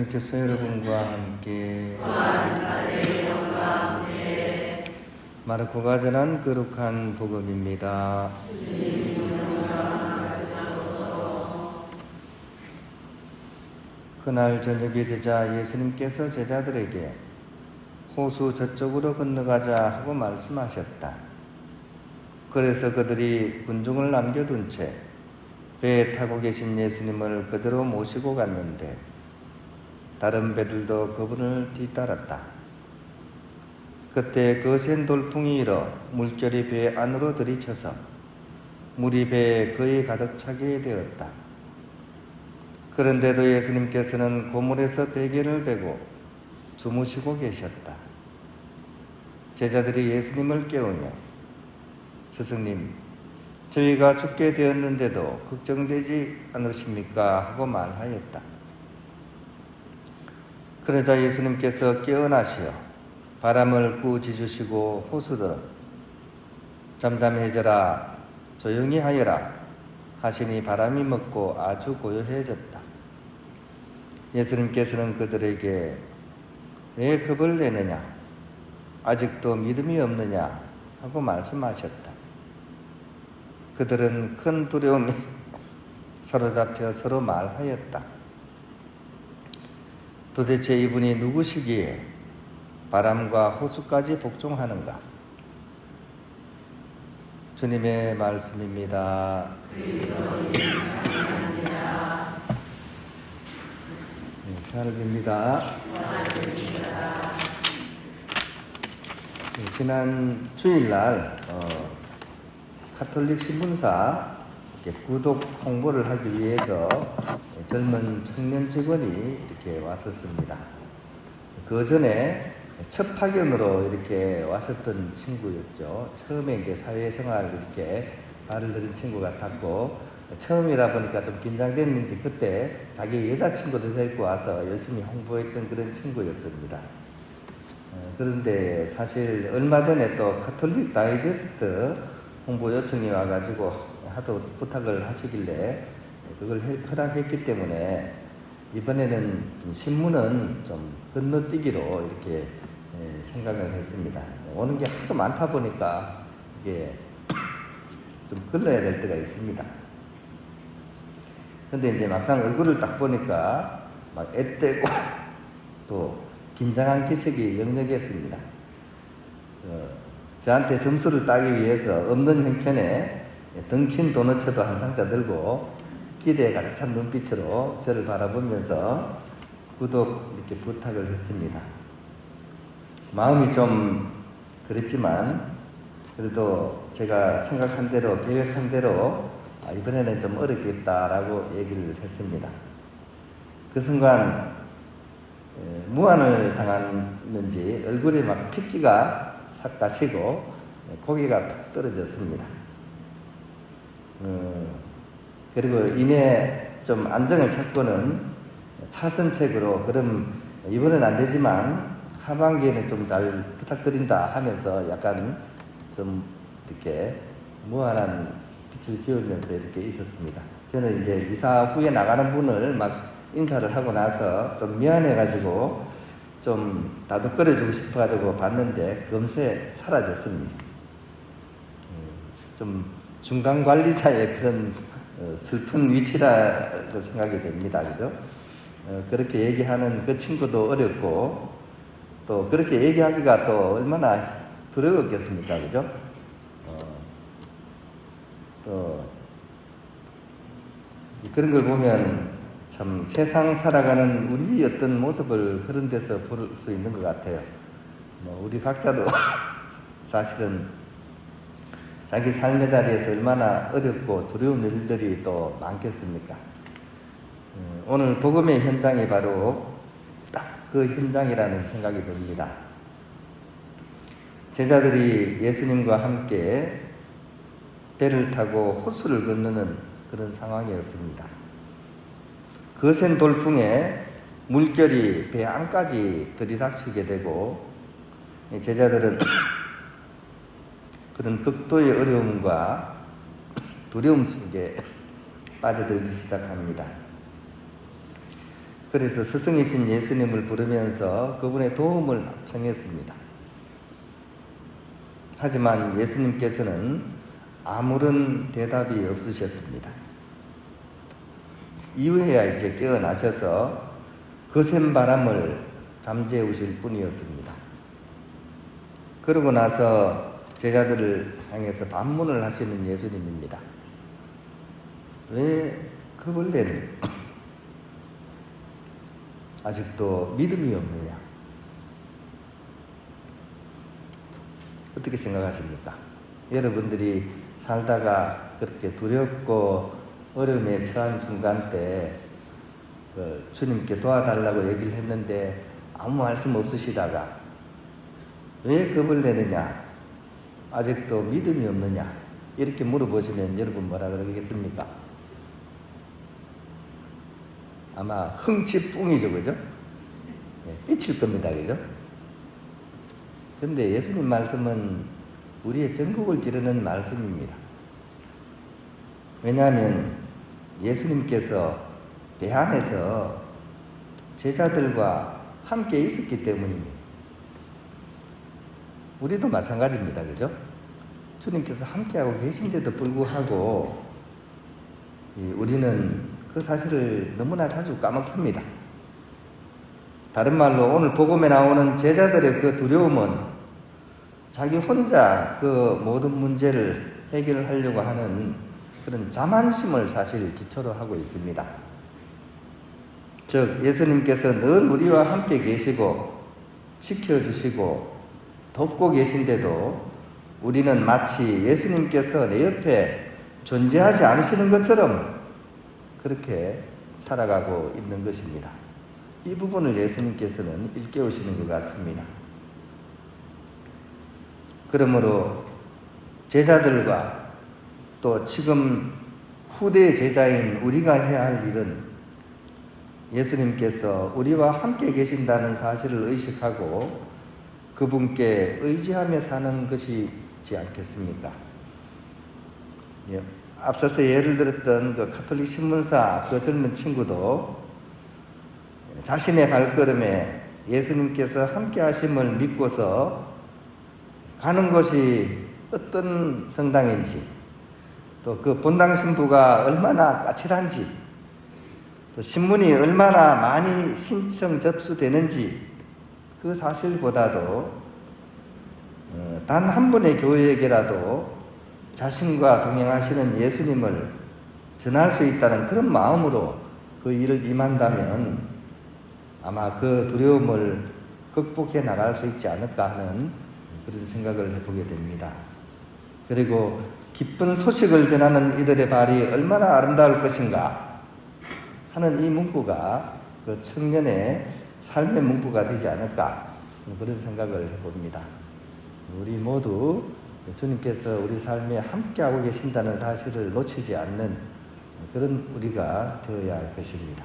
주님께서 여러분과 함께 마르코가 전한 거룩한 복음입니다. 그날 저녁이 되자 예수님께서 제자들에게 호수 저쪽으로 건너가자 하고 말씀하셨다. 그래서 그들이 군중을 남겨둔 채 배에 타고 계신 예수님을 그대로 모시고 갔는데 다른 배들도 그분을 뒤따랐다. 그때 거센 돌풍이 일어 물결이 배 안으로 들이쳐서 물이 배에 거의 가득 차게 되었다. 그런데도 예수님께서는 고물에서 베개를 베고 주무시고 계셨다. 제자들이 예수님을 깨우며 스승님, 저희가 죽게 되었는데도 걱정되지 않으십니까? 하고 말하였다. 그러자 예수님께서 깨어나시어 바람을 꾸짖으시고 호수들어 잠잠해져라, 조용히 하여라 하시니 바람이 멎고 아주 고요해졌다. 예수님께서는 그들에게 왜 겁을 내느냐, 아직도 믿음이 없느냐 하고 말씀하셨다. 그들은 큰 두려움에 사로잡혀 서로 말하였다. 도대체 이분이 누구시기에 바람과 호수까지 복종하는가? 주님의 말씀입니다. 평안을 빕니다. 지난 주일날 카톨릭 신문사 구독 홍보를 하기 위해서 젊은 청년 직원이 이렇게 왔었습니다. 그 전에 첫 파견으로 이렇게 왔었던 친구였죠. 처음에 이제 사회생활 이렇게 발을 들인 친구 같았고, 처음이다 보니까 좀 긴장됐는지 그때 자기 여자친구도 데리고 와서 열심히 홍보했던 그런 친구였습니다. 그런데 사실 얼마 전에 또 카톨릭 다이제스트 홍보 요청이 와가지고 하도 부탁을 하시길래 그걸 허락했기 때문에 이번에는 좀 신문은 좀 건너뛰기로 이렇게 생각을 했습니다. 오는 게 하도 많다 보니까 이게 좀 걸러야 될 때가 있습니다. 근데 이제 막상 얼굴을 딱 보니까 막 앳되고 또 긴장한 기색이 역력했습니다. 저한테 점수를 따기 위해서 없는 형편에 덩킨 도너츠도 한 상자 들고 기대에 가득 찬 눈빛으로 저를 바라보면서 구독 이렇게 부탁을 했습니다. 마음이 좀 그랬지만 그래도 제가 생각한 대로 계획한 대로 이번에는 좀 어렵겠다라고 얘기를 했습니다. 그 순간 무안을 당했는지 얼굴에 막 핏기가 싹 가시고 고개가 툭 떨어졌습니다. 그리고 이내 좀 안정을 찾고는 차선책으로 그럼 이번엔 안 되지만 하반기에는 좀 잘 부탁드린다 하면서 약간 좀 이렇게 무한한 빛을 지으면서 이렇게 있었습니다. 저는 이제 이사 후에 나가는 분을 막 인사를 하고 나서 좀 미안해가지고 좀 다독거려주고 싶어가지고 봤는데 금세 사라졌습니다. 좀 중간 관리자의 그런 슬픈 위치라고 생각이 됩니다. 그죠? 그렇게 얘기하는 그 친구도 어렵고 또 그렇게 얘기하기가 또 얼마나 두려웠겠습니까? 그죠? 또 그런 걸 보면 참 세상 살아가는 우리 어떤 모습을 그런 데서 볼 수 있는 것 같아요. 우리 각자도 사실은 자기 삶의 자리에서 얼마나 어렵고 두려운 일들이 또 많겠습니까? 오늘 복음의 현장이 바로 딱 그 현장이라는 생각이 듭니다. 제자들이 예수님과 함께 배를 타고 호수를 건너는 그런 상황이었습니다. 거센 돌풍에 물결이 배 안까지 들이닥치게 되고 제자들은 그런 극도의 어려움과 두려움 속에 빠져들기 시작합니다. 그래서 스승이신 예수님을 부르면서 그분의 도움을 청했습니다. 하지만 예수님께서는 아무런 대답이 없으셨습니다. 이후에야 이제 깨어나셔서 거센 바람을 잠재우실 뿐이었습니다. 그러고 나서 제자들을 향해서 반문을 하시는 예수님입니다. 왜 그 벌레는 아직도 믿음이 없느냐? 어떻게 생각하십니까? 여러분들이 살다가 그렇게 두렵고 어려움에 처한 순간 때 주님께 도와달라고 얘기를 했는데 아무 말씀 없으시다가 왜 겁을 내느냐? 아직도 믿음이 없느냐? 이렇게 물어보시면 여러분 뭐라 그러겠습니까? 아마 흥치뿡이죠, 그죠? 삐칠 겁니다, 그죠? 근데 예수님 말씀은 우리의 전국을 찌르는 말씀입니다. 왜냐하면 예수님께서 배 안에서 제자들과 함께 있었기 때문입니다. 우리도 마찬가지입니다, 그죠? 주님께서 함께하고 계신데도 불구하고 우리는 그 사실을 너무나 자주 까먹습니다. 다른 말로 오늘 복음에 나오는 제자들의 그 두려움은 자기 혼자 그 모든 문제를 해결하려고 하는 그런 자만심을 사실 기초로 하고 있습니다. 즉 예수님께서 늘 우리와 함께 계시고 지켜주시고 돕고 계신데도 우리는 마치 예수님께서 내 옆에 존재하지 않으시는 것처럼 그렇게 살아가고 있는 것입니다. 이 부분을 예수님께서는 일깨우시는 것 같습니다. 그러므로 제자들과 또 지금 후대 제자인 우리가 해야 할 일은 예수님께서 우리와 함께 계신다는 사실을 의식하고 그분께 의지하며 사는 것이지 않겠습니까? 앞서서 예를 들었던 그 가톨릭 신문사 그 젊은 친구도 자신의 발걸음에 예수님께서 함께 하심을 믿고서 가는 곳이 어떤 성당인지 또 그 본당 신부가 얼마나 까칠한지 또 신문이 얼마나 많이 신청 접수되는지 그 사실보다도 단 한 분의 교회에게라도 자신과 동행하시는 예수님을 전할 수 있다는 그런 마음으로 그 일을 임한다면 아마 그 두려움을 극복해 나갈 수 있지 않을까 하는 그런 생각을 해보게 됩니다. 그리고 기쁜 소식을 전하는 이들의 발이 얼마나 아름다울 것인가 하는 이 문구가 그 청년의 삶의 문구가 되지 않을까 그런 생각을 해봅니다. 우리 모두 주님께서 우리 삶에 함께하고 계신다는 사실을 놓치지 않는 그런 우리가 되어야 할 것입니다.